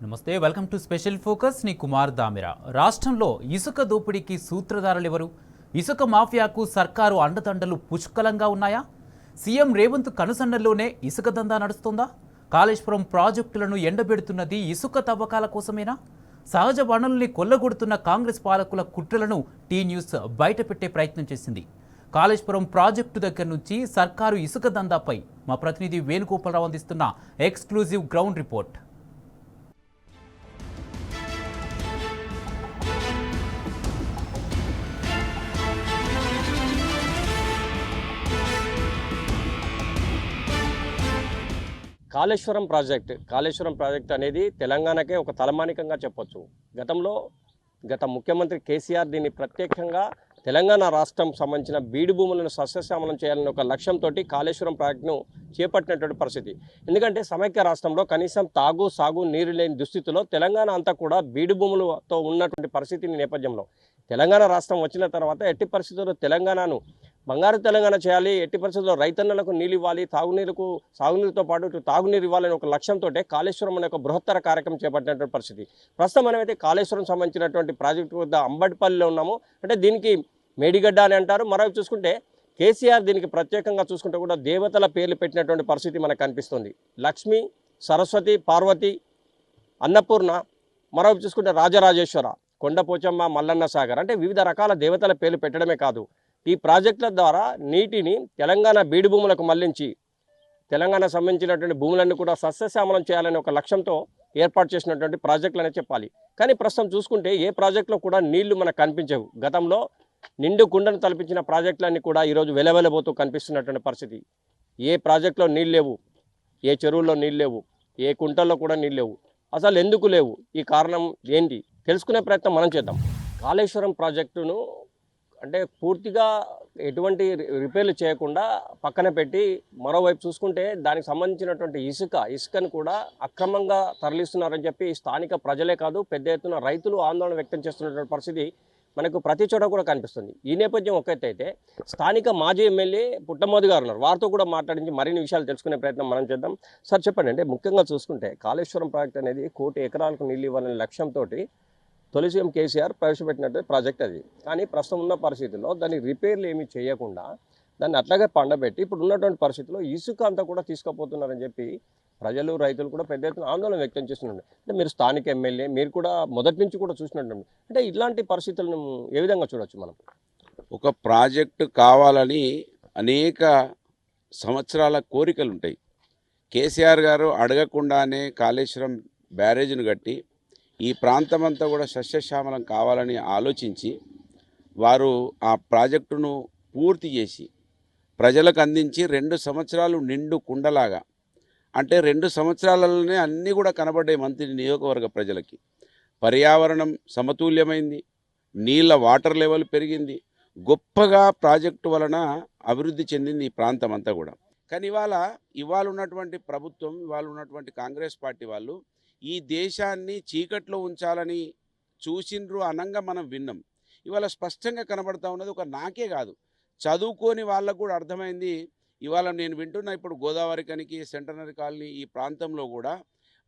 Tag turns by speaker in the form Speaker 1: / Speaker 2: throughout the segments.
Speaker 1: నమస్తే, welcome to special focus. నీ కుమార్ దామిరా. రాష్ట్రంలో ఇసుక దోపిడీకి సూత్రధారులెవరు? ఇసుక మాఫియాకు సర్కారు అండదండలు పుష్కలంగా ఉన్నాయా? సీఎం రేవంత్ కనుసన్నల్లోనే ఇసుక దందా నడుస్తుందా? కాళేశ్వరం ప్రాజెక్టులను ఎండబెడుతున్నది ఇసుక తవ్వకాల కోసమేనా? సహజ వనరుల్ని కొల్లగొడుతున్న కాంగ్రెస్ పాలకుల కుట్రలను టీ న్యూస్ బయటపెట్టే ప్రయత్నం చేసింది. కాళేశ్వరం ప్రాజెక్టు దగ్గర నుంచి సర్కారు ఇసుక దందాపై మా ప్రతినిధి వేణుగోపాలరావు అందిస్తున్న exclusive ground report.
Speaker 2: Kaleshwaram project అనేది తెలంగాణకే ఒక తలమానికంగా చెప్పొచ్చు. గత ముఖ్యమంత్రి కేసీఆర్ దీన్ని ప్రత్యేకంగా తెలంగాణ రాష్ట్రం సంబంధించిన బీడు భూములను సస్యశ్యామలం చేయాలని ఒక లక్ష్యంతో కాళేశ్వరం ప్రాజెక్టును చేపట్టినటువంటి పరిస్థితి. ఎందుకంటే సమైక్య రాష్ట్రంలో కనీసం సాగు నీరు లేని దుస్థితిలో తెలంగాణ అంతా కూడా బీడు భూములతో ఉన్నటువంటి పరిస్థితి నేపథ్యంలో తెలంగాణ రాష్ట్రం వచ్చిన తర్వాత ఎట్టి పరిస్థితుల్లో తెలంగాణను బంగారు తెలంగాణ చేయాలి, ఎట్టి పరిస్థితుల్లో రైతన్నలకు నీళ్ళు ఇవ్వాలి, సాగునీరుతో పాటు తాగునీరు ఇవ్వాలని ఒక లక్ష్యంతో కాళేశ్వరం అనే ఒక బృహత్తర కార్యక్రమం చేపట్టినటువంటి పరిస్థితి. ప్రస్తుతం మనమైతే కాళేశ్వరం సంబంధించినటువంటి ప్రాజెక్టు వద్ద అంబటిపల్లిలో ఉన్నాము. అంటే దీనికి మేడిగడ్డ అని అంటారు. మరొకటి చూసుకుంటే కేసీఆర్ దీనికి ప్రత్యేకంగా చూసుకుంటే కూడా దేవతల పేర్లు పెట్టినటువంటి పరిస్థితి మనకు కనిపిస్తుంది. లక్ష్మి, సరస్వతి, పార్వతి, అన్నపూర్ణ, మరొకటి చూసుకుంటే రాజరాజేశ్వర, కొండపోచమ్మ, మల్లన్న సాగర్, అంటే వివిధ రకాల దేవతల పేర్లు పెట్టడమే కాదు, ఈ ప్రాజెక్టుల ద్వారా నీటిని తెలంగాణ బీడు భూములకు మళ్లించి తెలంగాణ సంబంధించినటువంటి భూములన్నీ కూడా సస్యశ్యామలం చేయాలనే ఒక లక్ష్యంతో ఏర్పాటు చేసినటువంటి ప్రాజెక్టులు అనే చెప్పాలి. కానీ ప్రస్తుతం చూసుకుంటే ఏ ప్రాజెక్టులో కూడా నీళ్లు మనకు కనిపించవు. గతంలో నిండు కుండను తలపించిన ప్రాజెక్టులన్నీ కూడా ఈరోజు వెలవెలబోతూ కనిపిస్తున్నటువంటి పరిస్థితి. ఏ ప్రాజెక్టులో నీళ్ళు లేవు, ఏ చెరువుల్లో నీళ్ళు లేవు, ఏ కుంటల్లో కూడా నీళ్ళు లేవు. అసలు ఎందుకు లేవు? ఈ కారణం ఏంటి తెలుసుకునే ప్రయత్నం మనం చేద్దాం. కాళేశ్వరం ప్రాజెక్టును అంటే పూర్తిగా ఎటువంటి రిపేర్లు చేయకుండా పక్కన పెట్టి మరోవైపు చూసుకుంటే దానికి సంబంధించినటువంటి ఇసుకను కూడా అక్రమంగా తరలిస్తున్నారని చెప్పి స్థానిక ప్రజలే కాదు పెద్ద ఎత్తున రైతులు ఆందోళన వ్యక్తం చేస్తున్నటువంటి పరిస్థితి మనకు ప్రతి చోట కూడా కనిపిస్తుంది. ఈ నేపథ్యం ఒకటైతే స్థానిక మాజీ ఎమ్మెల్యే పుట్టమోదీ గారు ఉన్నారు. వారితో కూడా మాట్లాడించి మరిన్ని విషయాలు తెలుసుకునే ప్రయత్నం మనం చేద్దాం. సార్ చెప్పండి, అంటే ముఖ్యంగా చూసుకుంటే కాళేశ్వరం ప్రాజెక్ట్ అనేది 1 కోటి ఎకరాలకు నీళ్ళు ఇవ్వాలనే లక్ష్యంతో తొలి సీఎం కేసీఆర్ ప్రవేశపెట్టినట్టు ప్రాజెక్ట్ అది. కానీ ప్రస్తుతం ఉన్న పరిస్థితుల్లో దాన్ని రిపేర్లు ఏమీ చేయకుండా దాన్ని అట్లాగే పండబెట్టి ఇప్పుడు ఉన్నటువంటి పరిస్థితుల్లో ఇసుక అంతా కూడా తీసుకుపోతున్నారని చెప్పి ప్రజలు రైతులు కూడా పెద్ద ఎత్తున ఆందోళన వ్యక్తం చేస్తున్నారు. అంటే మీరు స్థానిక ఎమ్మెల్యే, మీరు కూడా మొదటి నుంచి కూడా చూసినట్టు, అంటే ఇలాంటి పరిస్థితులను ఏ విధంగా చూడొచ్చు మనం?
Speaker 3: ఒక ప్రాజెక్టు కావాలని అనేక సంవత్సరాల కోరికలు ఉంటాయి. కేసీఆర్ గారు అడగకుండానే కాళేశ్వరం బ్యారేజ్ను కట్టి ఈ ప్రాంతమంతా కూడా సస్యశ్యామలం కావాలని ఆలోచించి వారు ఆ ప్రాజెక్టును పూర్తి చేసి ప్రజలకు అందించి 2 సంవత్సరాలు నిండు కుండలాగా, అంటే 2 సంవత్సరాలలోనే అన్నీ కూడా కనబడ్డాయి మంత్రి నియోజకవర్గ ప్రజలకి. పర్యావరణం సమతుల్యమైంది, నీళ్ళ వాటర్ లెవెల్ పెరిగింది, గొప్పగా ప్రాజెక్టు వలన అభివృద్ధి చెందింది ఈ ప్రాంతం అంతా కూడా. కానీ ఇవాళ ఉన్నటువంటి ప్రభుత్వం, ఇవాళ ఉన్నటువంటి కాంగ్రెస్ పార్టీ వాళ్ళు ఈ దేశాన్ని చీకట్లో ఉంచాలని చూసిండ్రు అనంగా మనం విన్నాం. ఇవాళ స్పష్టంగా కనబడతా ఉన్నది, ఒక నాకే కాదు చదువుకోని వాళ్ళకు కూడా అర్థమైంది. ఇవాళ నేను వింటున్నా, ఇప్పుడు గోదావరి కనికి, సెంటనరీ కాలనీ ఈ ప్రాంతంలో కూడా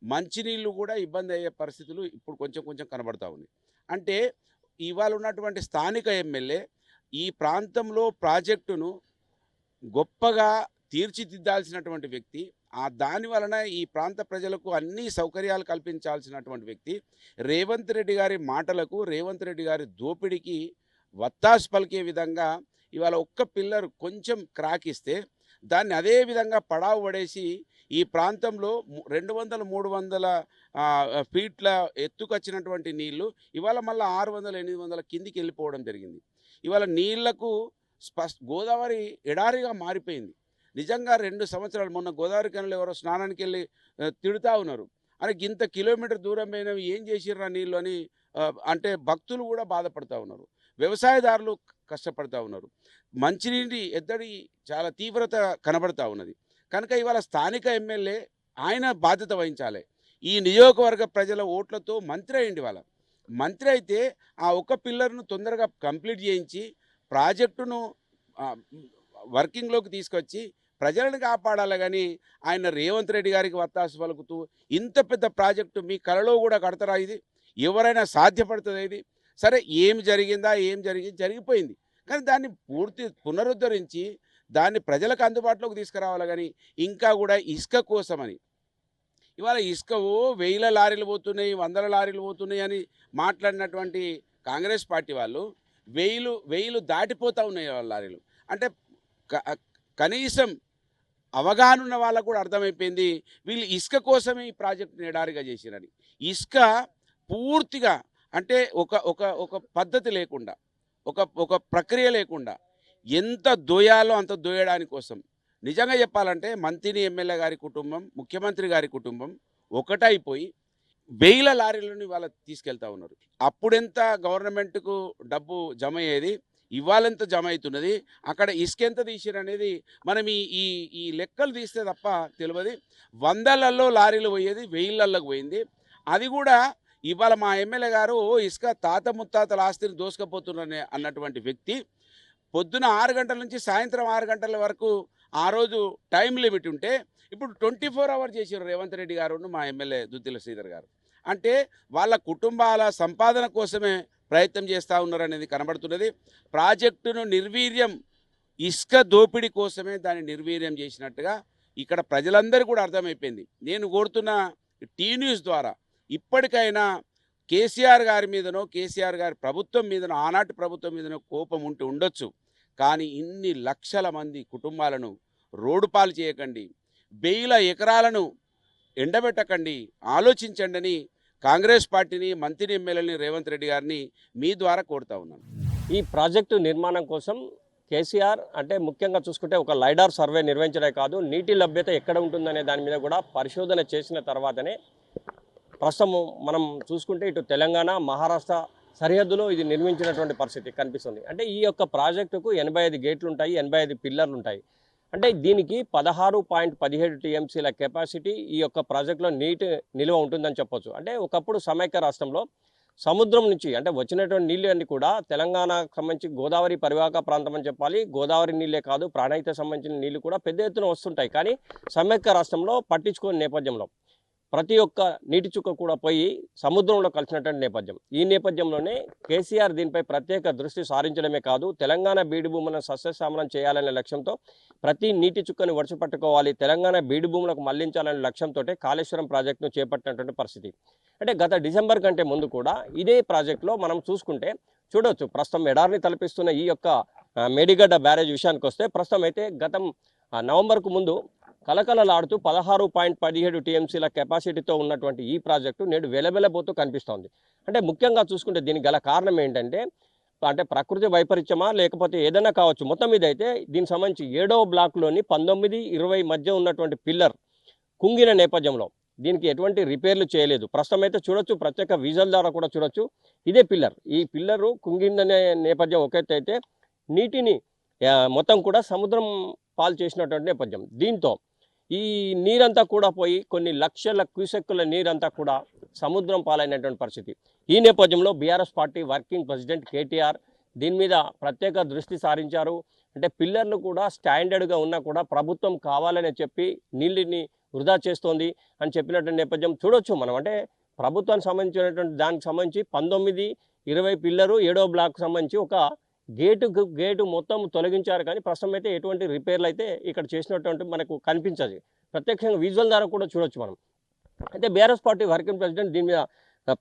Speaker 3: మంచినీళ్ళు కూడా ఇబ్బంది అయ్యే పరిస్థితులు ఇప్పుడు కొంచెం కనబడతా ఉంది. అంటే ఇవాళ ఉన్నటువంటి స్థానిక ఎమ్మెల్యే ఈ ప్రాంతంలో ప్రాజెక్టును గొప్పగా తీర్చిదిద్దాల్సినటువంటి వ్యక్తి, దాని వలన ఈ ప్రాంత ప్రజలకు అన్ని సౌకర్యాలు కల్పించాల్సినటువంటి వ్యక్తి రేవంత్ రెడ్డి గారి మాటలకు, రేవంత్ రెడ్డి గారి దోపిడీకి వత్తాసు పలికే విధంగా ఇవాళ ఒక్క పిల్లర్ కొంచెం క్రాక్ ఇస్తే దాన్ని అదే విధంగా పడావు పడేసి ఈ ప్రాంతంలో 200-300 ఫీట్ల ఎత్తుకొచ్చినటువంటి నీళ్లు ఇవాళ మళ్ళీ 600-800 కిందికి వెళ్ళిపోవడం జరిగింది. ఇవాళ నీళ్లకు గోదావరి ఎడారిగా మారిపోయింది. నిజంగా 2 సంవత్సరాలు మొన్న గోదావరి కనులు ఎవరో స్నానానికి వెళ్ళి తిడుతూ ఉన్నారు, అని ఇంత కిలోమీటర్ దూరం పోయినవి ఏం చేసిర్రా నీళ్ళు అని, అంటే భక్తులు కూడా బాధపడుతూ ఉన్నారు, వ్యవసాయదారులు కష్టపడుతూ ఉన్నారు, మంచినీటి ఎద్దడి చాలా తీవ్రత కనబడుతూ ఉన్నది. కనుక ఇవాళ స్థానిక ఎమ్మెల్యే ఆయన బాధ్యత వహించాలి. ఈ నియోజకవర్గ ప్రజల ఓట్లతో మంత్రి అయ్యింది. వాళ్ళ మంత్రి అయితే ఆ ఒక్క పిల్లర్ను తొందరగా కంప్లీట్ చేయించి ప్రాజెక్టును వర్కింగ్లోకి తీసుకొచ్చి ప్రజలను కాపాడాలి కానీ ఆయన రేవంత్ రెడ్డి గారికి వత్తాసు పలుకుతూ ఇంత పెద్ద ప్రాజెక్టు మీ కలలో కూడా కడతారా? ఇది ఎవరైనా సాధ్యపడుతుంది? ఇది సరే, ఏం జరిగిందా, జరిగిపోయింది. కానీ దాన్ని పూర్తి పునరుద్ధరించి దాన్ని ప్రజలకు అందుబాటులోకి తీసుకురావాలి. కానీ ఇంకా కూడా ఇసుక కోసమని ఇవాళ ఇసుక వేల లారీలు పోతున్నాయి, వందల లారీలు పోతున్నాయి అని మాట్లాడినటువంటి కాంగ్రెస్ పార్టీ వాళ్ళు వెయ్యిలు దాటిపోతూ ఉన్నాయి వాళ్ళ లారీలు. అంటే కనీసం అవగాహన ఉన్న వాళ్ళకు కూడా అర్థమైపోయింది వీళ్ళు ఇసుక కోసమే ఈ ప్రాజెక్టుని ఎడారిగా చేసిరని. ఇసుక పూర్తిగా అంటే ఒక పద్ధతి లేకుండా, ఒక ప్రక్రియ లేకుండా ఎంత దోయాలో అంత దోయడానికి కోసం నిజంగా చెప్పాలంటే మంత్రి ఎమ్మెల్యే గారి కుటుంబం, ముఖ్యమంత్రి గారి కుటుంబం ఒకటైపోయి వేల లారీలను ఇవాళ తీసుకెళ్తా ఉన్నారు. అప్పుడెంత గవర్నమెంట్కు డబ్బు జమ అయ్యేది, ఇవాళెంత జమ అవుతున్నది, అక్కడ ఇసుక ఎంత తీసిరు అనేది మనం ఈ లెక్కలు తీస్తే తప్ప తెలియదు. వందలలో లారీలు పోయేది వేలల్లోకి పోయింది. అది కూడా ఇవాళ మా ఎమ్మెల్యే గారు ఇసుక తాత ముత్తాతల ఆస్తిని దోసుకపోతున్నారని అన్నటువంటి వ్యక్తి పొద్దున 6 గంటల నుంచి సాయంత్రం 6 గంటల వరకు ఆ రోజు టైం లిమిట్ ఉంటే ఇప్పుడు 24 అవర్స్ చేసారు రేవంత్ రెడ్డి గారు మా ఎమ్మెల్యే దుద్దిల శ్రీధర్ గారు. అంటే వాళ్ళ కుటుంబాల సంపాదన కోసమే ప్రయత్నం చేస్తూ ఉన్నారనేది కనబడుతున్నది. ప్రాజెక్టును నిర్వీర్యం, ఇసుక దోపిడీ కోసమే దాన్ని నిర్వీర్యం చేసినట్టుగా ఇక్కడ ప్రజలందరూ కూడా అర్థమైపోయింది. నేను కోరుతున్న టీ న్యూస్ ద్వారా ఇప్పటికైనా కేసీఆర్ గారి మీదనో, కేసీఆర్ గారి ప్రభుత్వం మీదనో, ఆనాటి ప్రభుత్వం మీదనో కోపం ఉంటూ ఉండొచ్చు. కానీ ఇన్ని లక్షల మంది కుటుంబాలను రోడ్డు పాలు చేయకండి, వేల ఎకరాలను ఎండబెట్టకండి, ఆలోచించండి అని కాంగ్రెస్ పార్టీని, మంత్రి ఎమ్మెల్యేని, రేవంత్ రెడ్డి గారిని మీ ద్వారా కోరుతా ఉన్నాను.
Speaker 2: ఈ ప్రాజెక్టు నిర్మాణం కోసం కేసీఆర్ అంటే ముఖ్యంగా చూసుకుంటే ఒక లైడార్ సర్వే నిర్వహించడే కాదు, నీటి లభ్యత ఎక్కడ ఉంటుందనే దాని మీద కూడా పరిశోధన చేసిన తర్వాతనే ప్రస్తుతం మనం చూసుకుంటే ఇటు తెలంగాణ, మహారాష్ట్ర సరిహద్దులో ఇది నిర్మించినటువంటి పరిస్థితి కనిపిస్తుంది. అంటే ఈ యొక్క ప్రాజెక్టుకు 85 గేట్లు ఉంటాయి, 85 పిల్లర్లు ఉంటాయి. అంటే దీనికి 16.17 టీఎంసీల కెపాసిటీ ఈ యొక్క ప్రాజెక్టులో నీటి నిల్వ ఉంటుందని చెప్పొచ్చు. అంటే ఒకప్పుడు సమైక్య రాష్ట్రంలో సముద్రం నుంచి అంటే వచ్చినటువంటి నీళ్ళు అన్నీ కూడా తెలంగాణకు సంబంధించి గోదావరి పరివాహక ప్రాంతం అని చెప్పాలి. గోదావరి నీళ్ళే కాదు, ప్రాణహిత సంబంధించిన నీళ్లు కూడా పెద్ద ఎత్తున వస్తుంటాయి. కానీ సమైక్య రాష్ట్రంలో పట్టించుకునే నేపథ్యంలో ప్రతి ఒక్క నీటి చుక్క కూడా పోయి సముద్రంలో కలిసినటువంటి నేపథ్యం. ఈ నేపథ్యంలోనే కేసీఆర్ దీనిపై ప్రత్యేక దృష్టి సారించడమే కాదు, తెలంగాణ బీడు భూములను సస్యశ్యామలం చేయాలనే లక్ష్యంతో ప్రతి నీటి చుక్కను వడిచిపట్టుకోవాలి, తెలంగాణ బీడు భూములకు మళ్లించాలనే లక్ష్యంతో కాళేశ్వరం ప్రాజెక్టును చేపట్టినటువంటి పరిస్థితి. అంటే గత డిసెంబర్ కంటే ముందు కూడా ఇదే ప్రాజెక్టులో మనం చూడవచ్చు. ప్రస్తుతం ఎడారిని తలపిస్తున్న ఈ యొక్క మేడిగడ్డ బ్యారేజ్ విషయానికి వస్తే ప్రస్తుతం అయితే గతం నవంబర్కు ముందు కలకలలాడుతూ 16.17 టీఎంసీల కెపాసిటీతో ఉన్నటువంటి ఈ ప్రాజెక్టు నేడు వెలవెలబోతూ కనిపిస్తోంది. అంటే ముఖ్యంగా చూసుకుంటే దీనికి గల కారణం ఏంటంటే ప్రకృతి వైపరీత్యమా లేకపోతే ఏదైనా కావచ్చు. మొత్తం మీద అయితే దీనికి సంబంధించి 7వ బ్లాక్లోని 19, 20 మధ్య ఉన్నటువంటి పిల్లర్ కుంగిన నేపథ్యంలో దీనికి ఎటువంటి రిపేర్లు చేయలేదు. ప్రస్తుతం అయితే చూడొచ్చు, ప్రత్యేక విజువల్ ద్వారా కూడా చూడొచ్చు. ఇదే పిల్లర్, ఈ పిల్లరు కుంగిందనే నేపథ్యం ఒకటైతే నీటిని మొత్తం కూడా సముద్రం పాలు చేసినటువంటి నేపథ్యం. దీంతో ఈ నీరంతా కూడా పోయి కొన్ని లక్షల క్యూసెక్కుల నీరంతా కూడా సముద్రం పాలైనటువంటి పరిస్థితి. ఈ నేపథ్యంలో BRS party working president KTR దీని మీద ప్రత్యేక దృష్టి సారించారు. అంటే పిల్లర్లు కూడా స్టాండర్డ్గా ఉన్నా కూడా ప్రభుత్వం కావాలని చెప్పి నీళ్ళని వృధా చేస్తోంది అని చెప్పినటువంటి నేపథ్యం చూడొచ్చు మనం. అంటే ప్రభుత్వానికి సంబంధించినటువంటి దానికి సంబంధించి 19, 20 పిల్లరు 7వ బ్లాక్ సంబంధించి ఒక గేటు మొత్తం తొలగించారు. కానీ ప్రస్తుతం అయితే ఎటువంటి రిపేర్లు అయితే ఇక్కడ చేసినటువంటి మనకు కనిపించదు. ప్రత్యక్షంగా విజువల్ ద్వారా కూడా చూడొచ్చు మనం. అయితే బీఆర్ఎస్ పార్టీ వర్కింగ్ ప్రెసిడెంట్ దీని మీద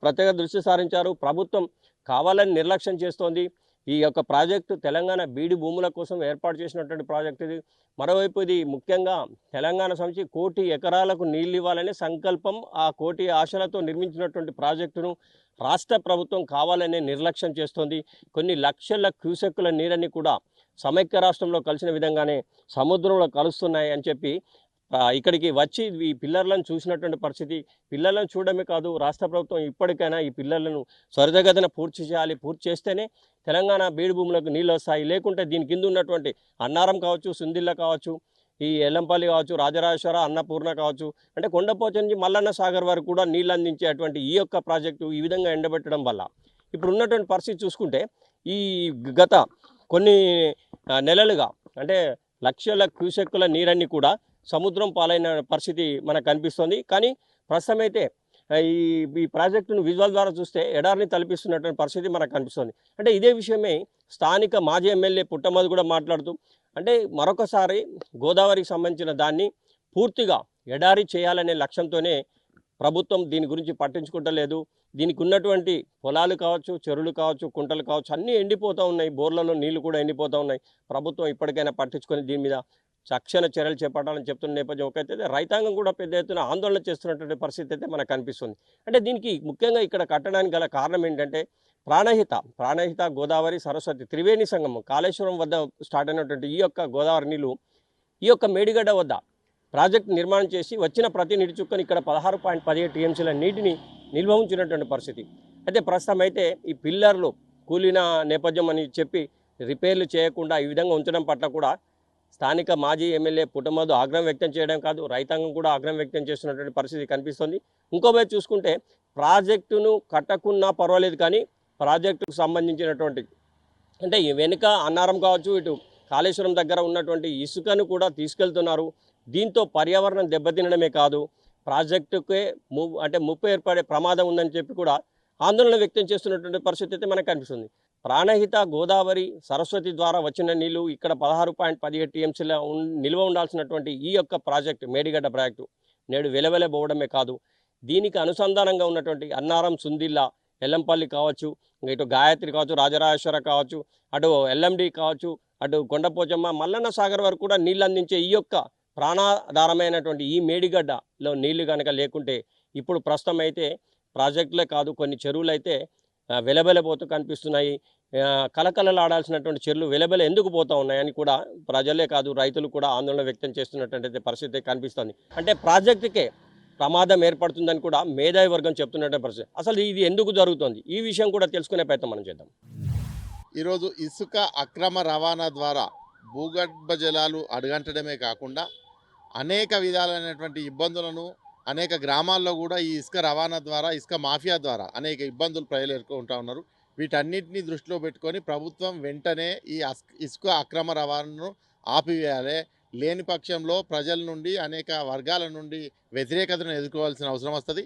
Speaker 2: ప్రత్యేక దృష్టి సారించారు. ప్రభుత్వం కావాలని నిర్లక్ష్యం చేస్తోంది. ఈ యొక్క ప్రాజెక్టు తెలంగాణ బీడు భూముల కోసం ఏర్పాటు చేసినటువంటి ప్రాజెక్టు ఇది. మరోవైపు ఇది ముఖ్యంగా తెలంగాణ సంబంధించి 1 కోటి ఎకరాలకు నీళ్ళు ఇవ్వాలనే సంకల్పం, ఆ 1 కోటి ఆశలతో నిర్మించినటువంటి ప్రాజెక్టును రాష్ట్ర ప్రభుత్వం కావాలనే నిర్లక్ష్యం చేస్తోంది. కొన్ని లక్షల క్యూసెక్కుల నీరన్నీ కూడా సమైక్య రాష్ట్రంలో కలిసిన విధంగానే సముద్రంలో కలుస్తున్నాయి అని చెప్పి ఇక్కడికి వచ్చి ఈ పిల్లర్లను చూసినటువంటి పరిస్థితి. పిల్లర్లను చూడడమే కాదు, రాష్ట్ర ప్రభుత్వం ఇప్పటికైనా ఈ పిల్లర్లను త్వరితగతిన పూర్తి చేయాలి. పూర్తి చేస్తేనే తెలంగాణ బీడు భూములకు నీళ్ళు వస్తాయి. లేకుంటే దీని కింద ఉన్నటువంటి అన్నారం కావచ్చు, సుందిల్ల కావచ్చు, ఈ ఎల్లంపల్లి కావచ్చు, రాజరాజేశ్వర, అన్నపూర్ణ కావచ్చు, అంటే కొండపోచ నుంచి మల్లన్న సాగర్ వరకు కూడా నీళ్ళు అందించేటువంటి ఈ యొక్క ప్రాజెక్టు ఈ విధంగా ఎండబెట్టడం వల్ల ఇప్పుడు ఉన్నటువంటి పరిస్థితి చూసుకుంటే ఈ గత కొన్ని నెలలుగా అంటే లక్షల క్యూసెక్కుల నీరన్నీ కూడా సముద్రం పాలైన పరిస్థితి మనకు కనిపిస్తుంది. కానీ ప్రస్తుతం అయితే ఈ ఈ ప్రాజెక్టును విజువల్ ద్వారా చూస్తే ఎడారిని తలపిస్తున్నటువంటి పరిస్థితి మనకు కనిపిస్తుంది. అంటే ఇదే విషయమే స్థానిక మాజీ ఎమ్మెల్యే పుట్టమధు కూడా మాట్లాడుతూ, అంటే మరొకసారి గోదావరికి సంబంధించిన దాన్ని పూర్తిగా ఎడారి చేయాలనే లక్ష్యంతోనే ప్రభుత్వం దీని గురించి పట్టించుకుంటలేదు. దీనికి ఉన్నటువంటి పొలాలు కావచ్చు, చెరువులు కావచ్చు, కుంటలు కావచ్చు, అన్నీ ఎండిపోతూ ఉన్నాయి. బోర్లలో నీళ్లు కూడా ఎండిపోతూ ఉన్నాయి. ప్రభుత్వం ఇప్పటికైనా పట్టించుకొని దీని మీద తక్షణ చర్యలు చేపట్టాలని చెప్తున్న నేపథ్యం ఒకైతే, రైతాంగం కూడా పెద్ద ఎత్తున ఆందోళన చేస్తున్నటువంటి పరిస్థితి అయితే మనకు కనిపిస్తుంది. అంటే దీనికి ముఖ్యంగా ఇక్కడ కట్టడానికి గల కారణం ఏంటంటే ప్రాణహిత గోదావరి సరస్వతి త్రివేణి సంగమం కాళేశ్వరం వద్ద స్టార్ట్ అయినటువంటి ఈ యొక్క గోదావరి నీళ్లు ఈ యొక్క మేడిగడ్డ వద్ద ప్రాజెక్టు నిర్మాణం చేసి వచ్చిన ప్రతి నీటి చుక్కని ఇక్కడ 16.17 టీఎంసీల నీటిని నిల్వ ఉంచినటువంటి పరిస్థితి. అయితే ప్రస్తుతం అయితే ఈ పిల్లర్లు కూలిన నేపథ్యం అని చెప్పి రిపేర్లు చేయకుండా ఈ విధంగా ఉంచడం పట్ల కూడా స్థానిక మాజీ ఎమ్మెల్యే పుట్టమధు ఆగ్రహం వ్యక్తం చేయడం కాదు, రైతాంగం కూడా ఆగ్రహం వ్యక్తం చేస్తున్నటువంటి పరిస్థితి కనిపిస్తుంది. ఇంకోవైపు చూసుకుంటే ప్రాజెక్టును కట్టకున్నా పర్వాలేదు, కానీ ప్రాజెక్టుకు సంబంధించినటువంటి అంటే ఈ వెనుక అన్నారం కావచ్చు, ఇటు కాళేశ్వరం దగ్గర ఉన్నటువంటి ఇసుకను కూడా తీసుకెళ్తున్నారు. దీంతో పర్యావరణం దెబ్బతినడమే కాదు, ప్రాజెక్టుకే ముప్పు ఏర్పడే ప్రమాదం ఉందని చెప్పి కూడా ఆందోళన వ్యక్తం చేస్తున్నటువంటి పరిస్థితి అయితే మనకు కనిపిస్తుంది. ప్రాణహిత గోదావరి సరస్వతి ద్వారా వచ్చిన నీళ్లు ఇక్కడ 16.17 టీఎంసీల నిల్వ ఉండాల్సినటువంటి ఈ యొక్క ప్రాజెక్టు మేడిగడ్డ ప్రాజెక్టు నేడు వెలవెలబోవడమే కాదు, దీనికి అనుసంధానంగా ఉన్నటువంటి అన్నారం, సుందిల్ల, ఎల్లంపల్లి కావచ్చు, ఇటు గాయత్రి కావచ్చు, రాజరాజేశ్వర కావచ్చు, అటు ఎల్ఎండి కావచ్చు, అటు కొండపోచమ్మ, మల్లన్న సాగర్ వరకు కూడా నీళ్ళు అందించే ఈ యొక్క ప్రాణాధారమైనటువంటి ఈ మేడిగడ్డలో నీళ్లు కనుక లేకుంటే ఇప్పుడు ప్రస్తుతం అయితే ప్రాజెక్టులే కాదు కొన్ని చెరువులు అయితే వెలబెలబోతూ కనిపిస్తున్నాయి. కలకలలాడాల్సినటువంటి చెరువులు వెలబెల ఎందుకు పోతూ ఉన్నాయని కూడా ప్రజలే కాదు రైతులు కూడా ఆందోళన వ్యక్తం చేస్తున్నటువంటి పరిస్థితి కనిపిస్తుంది. అంటే ప్రాజెక్టుకే ప్రమాదం ఏర్పడుతుందని కూడా మేధావి వర్గం చెప్తున్నటువంటి పరిస్థితి. అసలు ఇది ఎందుకు జరుగుతుంది, ఈ విషయం కూడా తెలుసుకునే ప్రయత్నం మనం చేద్దాం.
Speaker 4: ఈరోజు ఇసుక అక్రమ రవాణా ద్వారా భూగర్భ జలాలు అడుగంటడమే కాకుండా అనేక విధాలైనటువంటి ఇబ్బందులను అనేక గ్రామాల్లో కూడా ఈ ఇసుక రవాణా ద్వారా, ఇసుక మాఫియా ద్వారా అనేక ఇబ్బందులు ప్రజలు ఎదుర్కొంటూ ఉన్నారు. వీటన్నిటిని దృష్టిలో పెట్టుకొని ప్రభుత్వం వెంటనే ఈ ఇసుక అక్రమ రవాణాను ఆపివేయాలి. లేని పక్షంలో ప్రజల నుండి, అనేక వర్గాల నుండి వ్యతిరేకతను ఎదుర్కోవాల్సిన అవసరం వస్తుంది.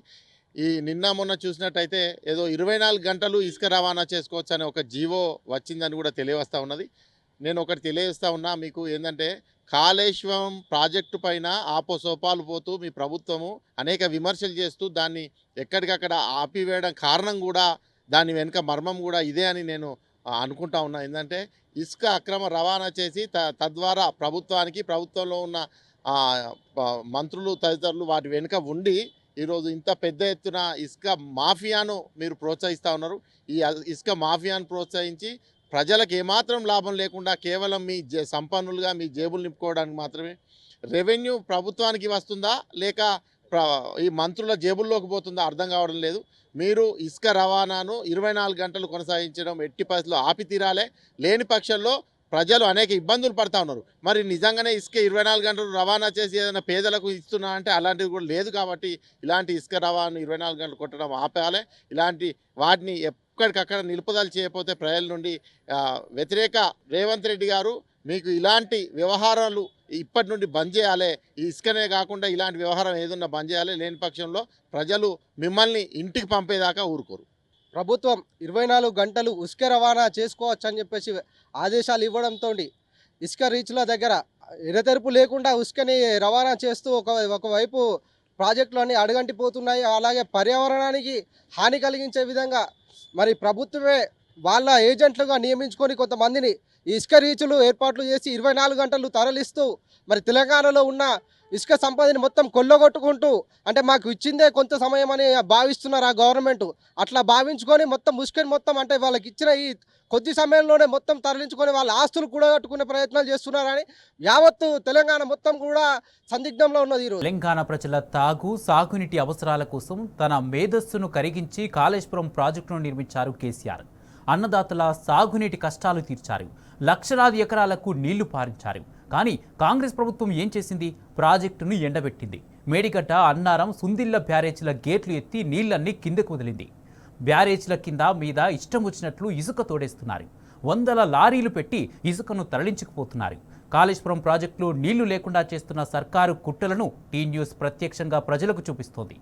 Speaker 4: ఈ నిన్న మొన్న చూసినట్టయితే ఏదో 24 గంటలు ఇసుక రవాణా చేసుకోవచ్చు అనే ఒక జీవో వచ్చిందని కూడా తెలియవస్తూ ఉన్నది. నేను ఒకటి తెలియజేస్తా ఉన్నా మీకు, ఏంటంటే కాళేశ్వరం ప్రాజెక్టు పైన ఆపోసోపాలు పోతూ మీ ప్రభుత్వము అనేక విమర్శలు చేస్తూ దాన్ని ఎక్కడికక్కడ ఆపివేయడం కారణం కూడా, దాని వెనుక మర్మం కూడా ఇదే అని నేను అనుకుంటా ఉన్నా. ఏంటంటే ఇసుక అక్రమ రవాణా చేసి తద్వారా ప్రభుత్వానికి, ప్రభుత్వంలో ఉన్న మంత్రులు తదితరులు వాటి వెనుక ఉండి ఈరోజు ఇంత పెద్ద ఎత్తున ఇసుక మాఫియాను మీరు ప్రోత్సహిస్తూ ఉన్నారు. ఈ ఇసుక మాఫియాను ప్రోత్సహించి ప్రజలకు ఏమాత్రం లాభం లేకుండా కేవలం మీ సంపన్నులుగా మీ జేబులు నింపుకోవడానికి మాత్రమే. రెవెన్యూ ప్రభుత్వానికి వస్తుందా లేక ఈ మంత్రుల జేబుల్లోకి పోతుందా అర్థం కావడం లేదు. మీరు ఇసుక రవాణాను 24 గంటలు కొనసాగించడం ఎట్టి పరిస్థితుల్లో ఆపి తీరాలే. లేని పక్షంలో ప్రజలు అనేక ఇబ్బందులు పడతా ఉన్నారు. మరి నిజంగానే ఇసుక 24 గంటలు రవాణా చేసి ఏదైనా పేదలకు ఇస్తున్నా అంటే అలాంటివి కూడా లేదు. కాబట్టి ఇలాంటి ఇసుక రవాణా 24 గంటలు కొట్టడం ఆపాలి. ఇలాంటి వాటిని ఎక్కడికక్కడ నిలుపుదల చేయకపోతే ప్రజల నుండి వ్యతిరేక రేవంత్ రెడ్డి గారు మీకు ఇలాంటి వ్యవహారాలు ఇప్పటి నుండి బంద్ చేయాలి. ఈ ఇసుకనే కాకుండా ఇలాంటి వ్యవహారం ఏదన్నా బంద్ చేయాలి. లేని పక్షంలో ప్రజలు మిమ్మల్ని ఇంటికి పంపేదాకా ఊరుకోరు.
Speaker 5: ప్రభుత్వం 24 గంటలు ఇసుక రవాణా చేసుకోవచ్చు అని చెప్పేసి ఆదేశాలు ఇవ్వడంతో ఇసుక రీచ్ల దగ్గర ఎడతెరుపు లేకుండా ఇసుకని రవాణా చేస్తూ ఒకవైపు ప్రాజెక్టులు అన్నీ అడుగంటిపోతున్నాయి. అలాగే పర్యావరణానికి హాని కలిగించే విధంగా మరి ప్రభుత్వమే వాళ్ళ ఏజెంట్లుగా నియమించుకొని కొంతమందిని ఈ ఇసుక రీచులు ఏర్పాట్లు చేసి 24 గంటలు తరలిస్తూ మరి తెలంగాణలో ఉన్న ఇసుక సంపదని మొత్తం కొల్లగొట్టుకుంటూ, అంటే మాకు ఇచ్చిందే కొంత సమయం అని భావిస్తున్నారు ఆ గవర్నమెంట్. అట్లా భావించుకొని మొత్తం ఇసుకని మొత్తం అంటే వాళ్ళకి ఇచ్చిన ఈ కొద్ది సమయంలోనే మొత్తం తరలించుకొని వాళ్ళ ఆస్తులు కూడా కట్టుకునే ప్రయత్నాలు చేస్తున్నారని యావత్తు తెలంగాణ మొత్తం కూడా సందిగ్ధంలో ఉన్నది. ఈరోజు
Speaker 1: తెలంగాణ ప్రజల సాగునీటి అవసరాల కోసం తన మేధస్సును కరిగించి కాళేశ్వరం ప్రాజెక్టును నిర్మించారు కేసీఆర్. అన్నదాతల సాగునీటి కష్టాలు తీర్చారు. లక్షలాది ఎకరాలకు నీళ్లు పారించారు. కానీ కాంగ్రెస్ ప్రభుత్వం ఏం చేసింది? ప్రాజెక్టును ఎండబెట్టింది. మేడిగడ్డ, అన్నారం, సుందిల్ల బ్యారేజీల గేట్లు ఎత్తి నీళ్లన్నీ కిందకు వదిలింది. బ్యారేజీల కింద మీద ఇష్టం వచ్చినట్లు ఇసుక తోడేస్తున్నారు. వందల లారీలు పెట్టి ఇసుకను తరలించుకుపోతున్నారు. కాళేశ్వరం ప్రాజెక్టులో నీళ్లు లేకుండా చేస్తున్న సర్కారు కుట్రలను టీ న్యూస్ ప్రత్యక్షంగా ప్రజలకు చూపిస్తోంది.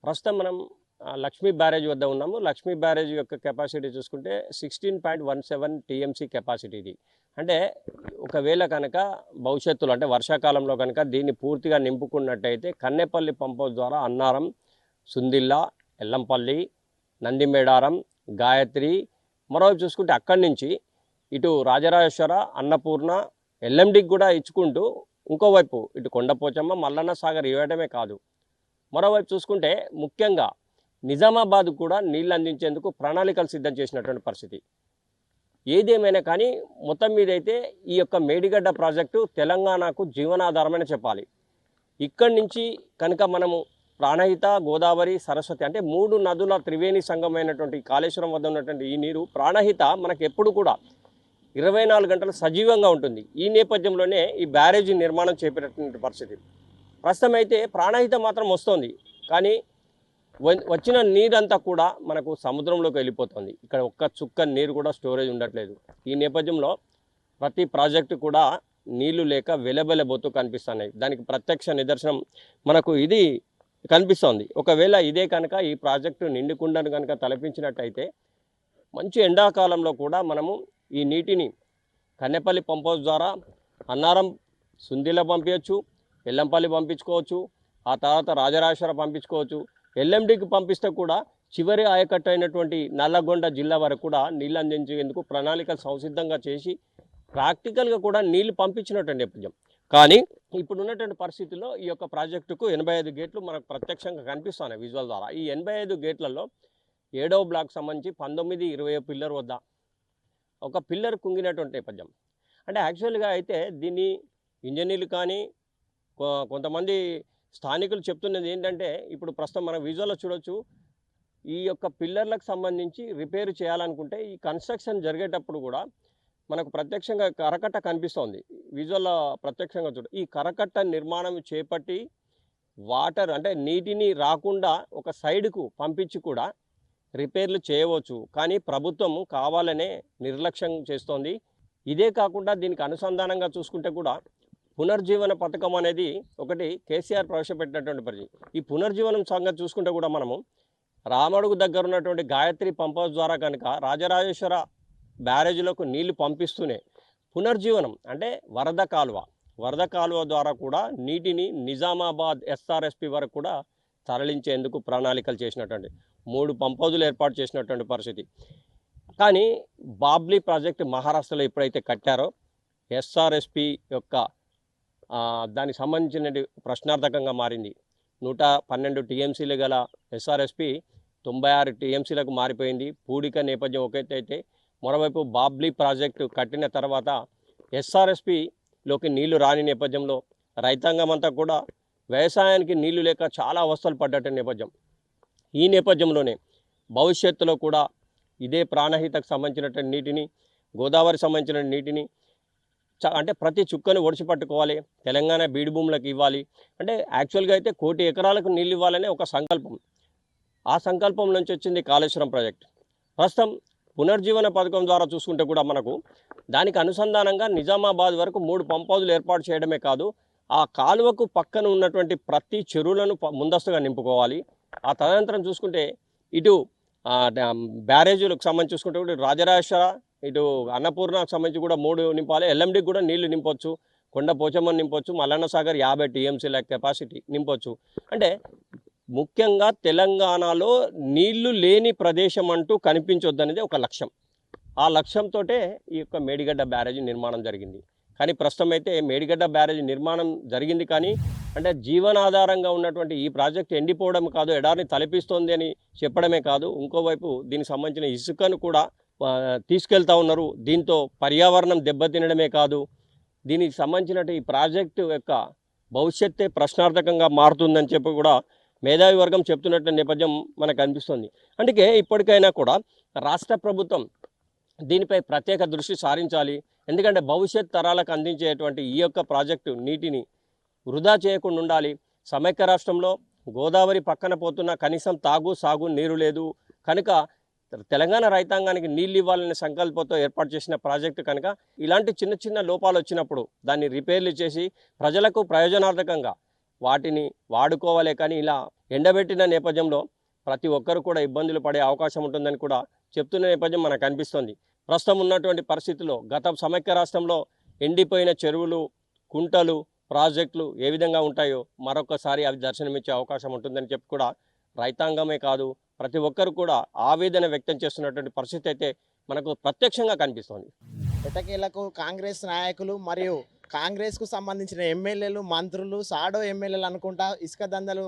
Speaker 2: ప్రస్తుతం మనం లక్ష్మీ బ్యారేజ్ వద్ద ఉన్నాము. లక్ష్మీ బ్యారేజ్ యొక్క కెపాసిటీ చూసుకుంటే 16.17 టీఎంసీ కెపాసిటీ ఇది. అంటే ఒకవేళ కనుక భవిష్యత్తులో అంటే వర్షాకాలంలో కనుక దీన్ని పూర్తిగా నింపుకున్నట్టయితే కన్నెపల్లి పంప్ హౌస్ ద్వారా అన్నారం, సుందిల్ల, ఎల్లంపల్లి, నందిమేడారం, గాయత్రి, మరోవైపు చూసుకుంటే అక్కడి నుంచి ఇటు రాజరాజేశ్వర, అన్నపూర్ణ, ఎల్ఎండికి కూడా ఇచ్చుకుంటూ ఇంకోవైపు ఇటు కొండపోచమ్మ, మల్లన్న సాగర్ ఇవ్వడమే కాదు, మరోవైపు చూసుకుంటే ముఖ్యంగా నిజామాబాద్ కూడా నీళ్ళు అందించేందుకు ప్రణాళికలు సిద్ధం చేసినటువంటి పరిస్థితి. ఏదేమైనా కానీ మొత్తం మీద అయితే ఈ యొక్క మేడిగడ్డ ప్రాజెక్టు తెలంగాణకు జీవనాధారమైన చెప్పాలి. ఇక్కడి నుంచి కనుక మనము ప్రాణహిత, గోదావరి, సరస్వతి అంటే 3 నదుల త్రివేణి సంగమైనటువంటి కాళేశ్వరం వద్ద ఉన్నటువంటి ఈ నీరు ప్రాణహిత మనకు ఎప్పుడు కూడా 24 గంటలు సజీవంగా ఉంటుంది. ఈ నేపథ్యంలోనే ఈ బ్యారేజీ నిర్మాణం చేపట్టినటువంటి పరిస్థితి. ప్రస్తుతం అయితే ప్రాణహిత మాత్రం వస్తుంది, కానీ వచ్చిన నీరంతా కూడా మనకు సముద్రంలోకి వెళ్ళిపోతుంది. ఇక్కడ ఒక్క చుక్క నీరు కూడా స్టోరేజ్ ఉండట్లేదు. ఈ నేపథ్యంలో ప్రతి ప్రాజెక్టు కూడా నీళ్లు లేక వెలబెలబోతూ కనిపిస్తున్నాయి. దానికి ప్రత్యక్ష నిదర్శనం మనకు ఇది కనిపిస్తోంది. ఒకవేళ ఇదే కనుక ఈ ప్రాజెక్టు నిండుకుండను కనుక తలపించినట్టయితే మంచి ఎండాకాలంలో కూడా మనము ఈ నీటిని కన్నెపల్లి పంప్ హౌస్ ద్వారా అన్నారం, సుందిల పంపించవచ్చు, ఎల్లంపల్లి పంపించుకోవచ్చు, ఆ తర్వాత రాజరాజేశ్వర పంపించుకోవచ్చు. ఎల్ఎండికి పంపిస్తే కూడా చివరి ఆయకట్టు అయినటువంటి నల్లగొండ జిల్లా వరకు కూడా నీళ్ళు అందించేందుకు ప్రణాళికలు సంసిద్ధంగా చేసి ప్రాక్టికల్గా కూడా నీళ్లు పంపించినటువంటి నేపథ్యం. కానీ ఇప్పుడు ఉన్నటువంటి పరిస్థితుల్లో ఈ యొక్క ప్రాజెక్టుకు 85 గేట్లు మనకు ప్రత్యక్షంగా కనిపిస్తున్నాయి విజువల్ ద్వారా. ఈ 85 గేట్లలో 7వ బ్లాక్ సంబంధించి 19, 20 పిల్లర్ వద్ద ఒక పిల్లర్ కుంగినటువంటి నేపథ్యం. అంటే యాక్చువల్గా అయితే దీన్ని ఇంజనీర్లు కానీ కొంతమంది స్థానికులు చెప్తున్నది ఏంటంటే, ఇప్పుడు ప్రస్తుతం మనం విజువల్లో చూడొచ్చు, ఈ యొక్క పిల్లర్లకు సంబంధించి రిపేర్ చేయాలనుకుంటే ఈ కన్స్ట్రక్షన్ జరిగేటప్పుడు కూడా మనకు ప్రత్యక్షంగా కరకట్ట కనిపిస్తోంది. విజువల్లో ప్రత్యక్షంగా చూడ ఈ కరకట్ట నిర్మాణం చేపట్టి వాటర్ అంటే నీటిని రాకుండా ఒక సైడ్కు పంపించి కూడా రిపేర్లు చేయవచ్చు. కానీ ప్రభుత్వం కావాలనే నిర్లక్ష్యం చేస్తోంది. ఇదే కాకుండా దీనికి అనుసంధానంగా చూసుకుంటే కూడా పునర్జీవన పథకం అనేది ఒకటి కేసీఆర్ ప్రవేశపెట్టినటువంటి పరిస్థితి. ఈ పునర్జీవనం సంగతి చూసుకుంటే కూడా మనము రామడుగు దగ్గర ఉన్నటువంటి గాయత్రి పంప్ హౌస్ ద్వారా కనుక రాజరాజేశ్వర బ్యారేజ్లకు నీళ్లు పంపిస్తూనే పునర్జీవనం అంటే వరద కాలువ ద్వారా కూడా నీటిని నిజామాబాద్ ఎస్ఆర్ఎస్పి వరకు కూడా తరలించేందుకు ప్రణాళికలు చేసినటువంటి 3 పంప్ హౌజులు ఏర్పాటు చేసినటువంటి పరిస్థితి. కానీ బాబ్లీ ప్రాజెక్టు మహారాష్ట్రలో ఎప్పుడైతే కట్టారో ఎస్ఆర్ఎస్పి యొక్క దానికి సంబంధించిన ప్రశ్నార్థకంగా మారింది. 112 టీఎంసీలు గల ఎస్ఆర్ఎస్పి 96 టీఎంసీలకు మారిపోయింది. పూడిక నేపథ్యం ఒకటైతే మరోవైపు బాబ్లీ ప్రాజెక్టు కట్టిన తర్వాత ఎస్ఆర్ఎస్పిలోకి నీళ్లు రాని నేపథ్యంలో రైతాంగం అంతా కూడా వ్యవసాయానికి నీళ్లు లేక చాలా అవస్థలు పడ్డట్టు నేపథ్యం. ఈ నేపథ్యంలోనే భవిష్యత్తులో కూడా ఇదే ప్రాణహితకు సంబంధించినటువంటి నీటిని, గోదావరి సంబంధించిన నీటిని అంటే ప్రతి చుక్కను ఒడిచి పట్టుకోవాలి, తెలంగాణ బీడు భూములకు ఇవ్వాలి. అంటే యాక్చువల్గా అయితే 1 కోటి ఎకరాలకు నీళ్ళు ఇవ్వాలనే ఒక సంకల్పం. ఆ సంకల్పం నుంచి వచ్చింది కాళేశ్వరం ప్రాజెక్ట్. ప్రస్తుతం పునర్జీవన పథకం ద్వారా చూసుకుంటే కూడా మనకు దానికి అనుసంధానంగా నిజామాబాద్ వరకు 3 పంప్ హౌజులు ఏర్పాటు చేయడమే కాదు, ఆ కాలువకు పక్కన ఉన్నటువంటి ప్రతి చెరువులను ముందస్తుగా నింపుకోవాలి. ఆ తదనంతరం చూసుకుంటే ఇటు బ్యారేజీలకు సంబంధించి చూసుకుంటే కూడా రాజరాజేశ్వర, ఇటు అన్నపూర్ణకు సంబంధించి కూడా 3 నింపాలి. ఎల్ఎండికి కూడా నీళ్లు నింపొచ్చు, కొండ పోచమ్మని నింపొచ్చు, మల్లన్న సాగర్ 50 టీఎంసీల కెపాసిటీ నింపొచ్చు. అంటే ముఖ్యంగా తెలంగాణలో నీళ్లు లేని ప్రదేశం అంటూ కనిపించొద్దనేది ఒక లక్ష్యం. ఆ లక్ష్యంతో ఈ యొక్క మేడిగడ్డ బ్యారేజీ నిర్మాణం జరిగింది. కానీ ప్రస్తుతం అయితే మేడిగడ్డ బ్యారేజీ నిర్మాణం జరిగింది, కానీ అంటే జీవనాధారంగా ఉన్నటువంటి ఈ ప్రాజెక్టు ఎండిపోవడం కాదు, ఎడారిని తలపిస్తోంది అని చెప్పడమే కాదు, ఇంకోవైపు దీనికి సంబంధించిన ఇసుకను కూడా తీసుకెళ్తా ఉన్నారు. దీంతో పర్యావరణం దెబ్బతినడమే కాదు, దీనికి సంబంధించిన ఈ ప్రాజెక్టు యొక్క భవిష్యత్తే ప్రశ్నార్థకంగా మారుతుందని చెప్పి కూడా మేధావి వర్గం చెప్తున్నట్టు నేపథ్యం మనకు అనిపిస్తుంది. అందుకే ఇప్పటికైనా కూడా రాష్ట్ర ప్రభుత్వం దీనిపై ప్రత్యేక దృష్టి సారించాలి. ఎందుకంటే భవిష్యత్ తరాలకు అందించేటువంటి ఈ యొక్క ప్రాజెక్టు నీటిని వృధా చేయకుండా ఉండాలి. సమైక్య రాష్ట్రంలో గోదావరి పక్కన పోతున్న కనీసం తాగు సాగు నీరు లేదు కనుక తెలంగాణ రైతాంగానికి నీళ్ళు ఇవ్వాలనే సంకల్పంతో ఏర్పాటు చేసిన ప్రాజెక్టు కనుక ఇలాంటి చిన్న చిన్న లోపాలు వచ్చినప్పుడు దాన్ని రిపేర్లు చేసి ప్రజలకు ప్రయోజనార్థకంగా వాటిని వాడుకోవాలి. కానీ ఇలా ఎండబెట్టిన నేపథ్యంలో ప్రతి ఒక్కరు కూడా ఇబ్బందులు పడే అవకాశం ఉంటుందని కూడా చెప్తున్న నేపథ్యం మనకు అనిపిస్తుంది. ప్రస్తుతం ఉన్నటువంటి పరిస్థితుల్లో గత సమైక్య రాష్ట్రంలో ఎండిపోయిన చెరువులు, కుంటలు, ప్రాజెక్టులు ఏ విధంగా ఉంటాయో మరొకసారి అవి దర్శనమిచ్చే అవకాశం ఉంటుందని చెప్పి కూడా రైతాంగమే కాదు ప్రతి ఒక్కరు కూడా ఆవేదన వ్యక్తం చేస్తున్నటువంటి పరిస్థితి అయితే మనకు ప్రత్యక్షంగా కనిపిస్తోంది.
Speaker 6: ఎటకేలకు కాంగ్రెస్ నాయకులు మరియు కాంగ్రెస్కు సంబంధించిన ఎమ్మెల్యేలు, మంత్రులు, సాడో ఎమ్మెల్యేలు అనుకుంటా ఇసుక దందలు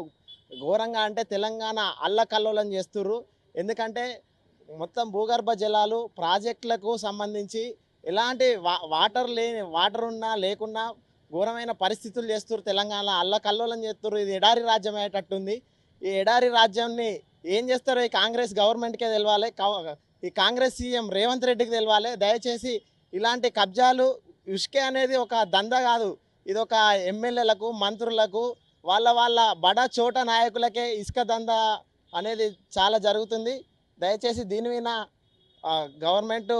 Speaker 6: ఘోరంగా అంటే తెలంగాణ అల్లకల్లోలం చేస్తుర్రు. ఎందుకంటే మొత్తం భూగర్భ జలాలు ప్రాజెక్టులకు సంబంధించి ఎలాంటి వాటర్ ఉన్నా లేకున్నా ఘోరమైన పరిస్థితులు చేస్తుర్రు. తెలంగాణ అల్లకల్లోలం చేస్తుర్రు. ఇది ఎడారి రాజ్యం అయ్యేటట్టుంది. ఈ ఎడారి రాజ్యాన్ని ఏం చేస్తారో ఈ కాంగ్రెస్ గవర్నమెంట్కే తెలవాలి, ఈ కాంగ్రెస్ సీఎం రేవంత్ రెడ్డికి తెలవాలి. దయచేసి ఇలాంటి కబ్జాలు ఇసుకే అనేది ఒక దందా కాదు, ఇది ఒక ఎమ్మెల్యేలకు, మంత్రులకు, వాళ్ళ బడా చోట నాయకులకే ఇసుక దందా అనేది చాలా జరుగుతుంది. దయచేసి దీని మీద గవర్నమెంట్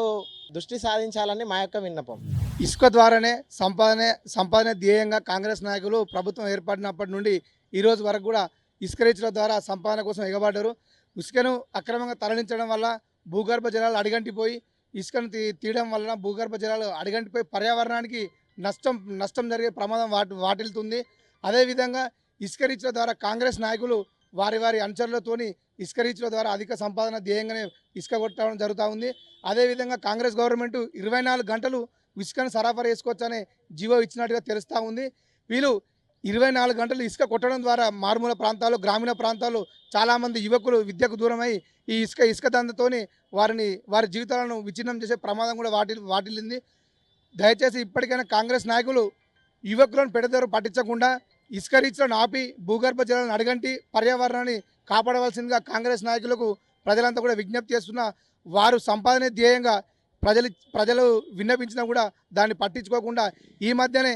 Speaker 6: దృష్టి సాధించాలని మా యొక్క విన్నపం.
Speaker 7: ఇసుక ద్వారానే సంపాదన ధ్యేయంగా కాంగ్రెస్ నాయకులు ప్రభుత్వం ఏర్పడినప్పటి నుండి ఈ రోజు వరకు కూడా ఇసుక రీచ్ల ద్వారా సంపాదన కోసం ఎగబడ్డారు. ఇసుకను అక్రమంగా తరలించడం వల్ల భూగర్భ జలాలు అడిగంటిపోయి ఇసుకను తీయడం వలన భూగర్భ జలాలు అడిగంటిపోయి పర్యావరణానికి నష్టం జరిగే ప్రమాదం వాటిల్తుంది. అదేవిధంగా ఇసుక రీచ్ల ద్వారా కాంగ్రెస్ నాయకులు వారి అనుచరులతోని ఇసుక రీచ్ల ద్వారా అధిక సంపాదన ధ్యేయంగానే ఇసుక కొట్టడం జరుగుతూ ఉంది. అదేవిధంగా కాంగ్రెస్ గవర్నమెంట్ 24 గంటలు ఇసుకను సరఫరా చేసుకోవచ్చనే జీవో ఇచ్చినట్టుగా తెలుస్తూ ఉంది. వీళ్ళు 24 గంటలు ఇసుక కొట్టడం ద్వారా మారుమూల ప్రాంతాలు, గ్రామీణ ప్రాంతాలు చాలామంది యువకులు విద్యకు దూరమై ఈ ఇసుక దందతోని వారి జీవితాలను విచ్ఛిన్నం చేసే ప్రమాదం కూడా వాటిల్లింది. దయచేసి ఇప్పటికైనా కాంగ్రెస్ నాయకులు యువకులను పెడదారు పట్టించకుండా ఇసుక రీచ్లను ఆపి భూగర్భ జలాలను అడగంటి పర్యావరణాన్ని కాపాడవలసిందిగా కాంగ్రెస్ నాయకులకు ప్రజలంతా కూడా విజ్ఞప్తి చేస్తున్నా. వారు సంపాదనే ధ్యేయంగా ప్రజలు విన్నపించినా కూడా దాన్ని పట్టించుకోకుండా ఈ మధ్యనే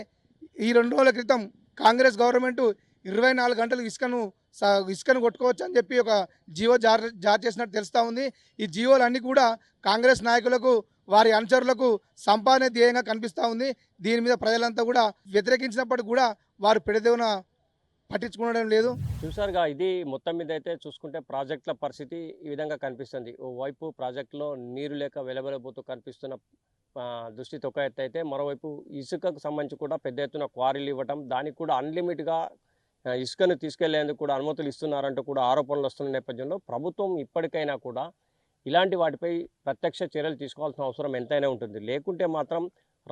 Speaker 7: ఈ 2 రోజుల క్రితం కాంగ్రెస్ గవర్నమెంట్ 24 గంటలు ఇసుకను కొట్టుకోవచ్చు అని చెప్పి ఒక జీవో జారీ చేసినట్టు తెలుస్తూ ఉంది. ఈ జీవోలన్నీ కూడా కాంగ్రెస్ నాయకులకు, వారి అనుచరులకు సంపాదన ధ్యేయంగా కనిపిస్తూ ఉంది. దీని మీద ప్రజలంతా కూడా వ్యతిరేకించినప్పటికీ కూడా వారు పెడదేవున పట్టించుకోవడం లేదు.
Speaker 2: చూసారుగా, ఇది మొత్తం మీద అయితే చూసుకుంటే ప్రాజెక్టుల పరిస్థితి ఈ విధంగా కనిపిస్తుంది. ఓవైపు ప్రాజెక్టులో నీరు లేక వెలవెలబోతూ కనిపిస్తున్న దృష్టితో ఒక ఎత్తు అయితే, మరోవైపు ఇసుకకు సంబంధించి కూడా పెద్ద ఎత్తున క్వారీలు ఇవ్వటం, దానికి కూడా అన్లిమిట్గా ఇసుకను తీసుకెళ్లేందుకు కూడా అనుమతులు ఇస్తున్నారంటూ కూడా ఆరోపణలు వస్తున్న నేపథ్యంలో ప్రభుత్వం ఇప్పటికైనా కూడా ఇలాంటి వాటిపై ప్రత్యక్ష చర్యలు తీసుకోవాల్సిన అవసరం ఎంతైనా ఉంటుంది. లేకుంటే మాత్రం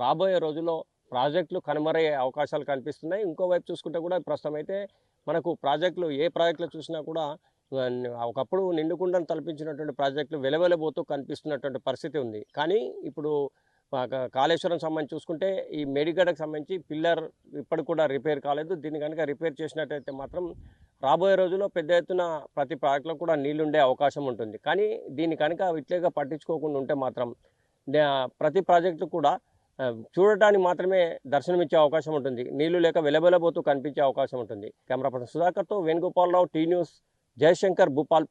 Speaker 2: రాబోయే రోజుల్లో ప్రాజెక్టులు కనుమరయ్యే అవకాశాలు కనిపిస్తున్నాయి. ఇంకోవైపు చూసుకుంటే కూడా ప్రస్తుతం అయితే మనకు ప్రాజెక్టులు ఏ ప్రాజెక్టులు చూసినా కూడా ఒకప్పుడు నిండుకుండను తలపించినటువంటి ప్రాజెక్టులు వెలవెలబోతూ కనిపిస్తున్నటువంటి పరిస్థితి ఉంది. కానీ ఇప్పుడు కాళేశ్వరం సంబంధించి చూసుకుంటే ఈ మేడిగడ్డకు సంబంధించి పిల్లర్ ఇప్పటికి కూడా రిపేర్ కాలేదు. దీన్ని కనుక రిపేర్ చేసినట్టయితే మాత్రం రాబోయే రోజుల్లో పెద్ద ఎత్తున ప్రతి ప్రాజెక్టులో కూడా నీళ్లుండే అవకాశం ఉంటుంది. కానీ దీన్ని కనుక ఇట్లేగా పట్టించుకోకుండా ఉంటే మాత్రం ప్రతి ప్రాజెక్టు కూడా చూడటానికి మాత్రమే దర్శనమిచ్చే అవకాశం ఉంటుంది. నీళ్లు లేక వెలబెలబోతూ కనిపించే అవకాశం ఉంటుంది. కెమెరా పర్సన్ సుధాకర్తో వేణుగోపాలరావు, టీ న్యూస్, జయశంకర్, భూపాల్.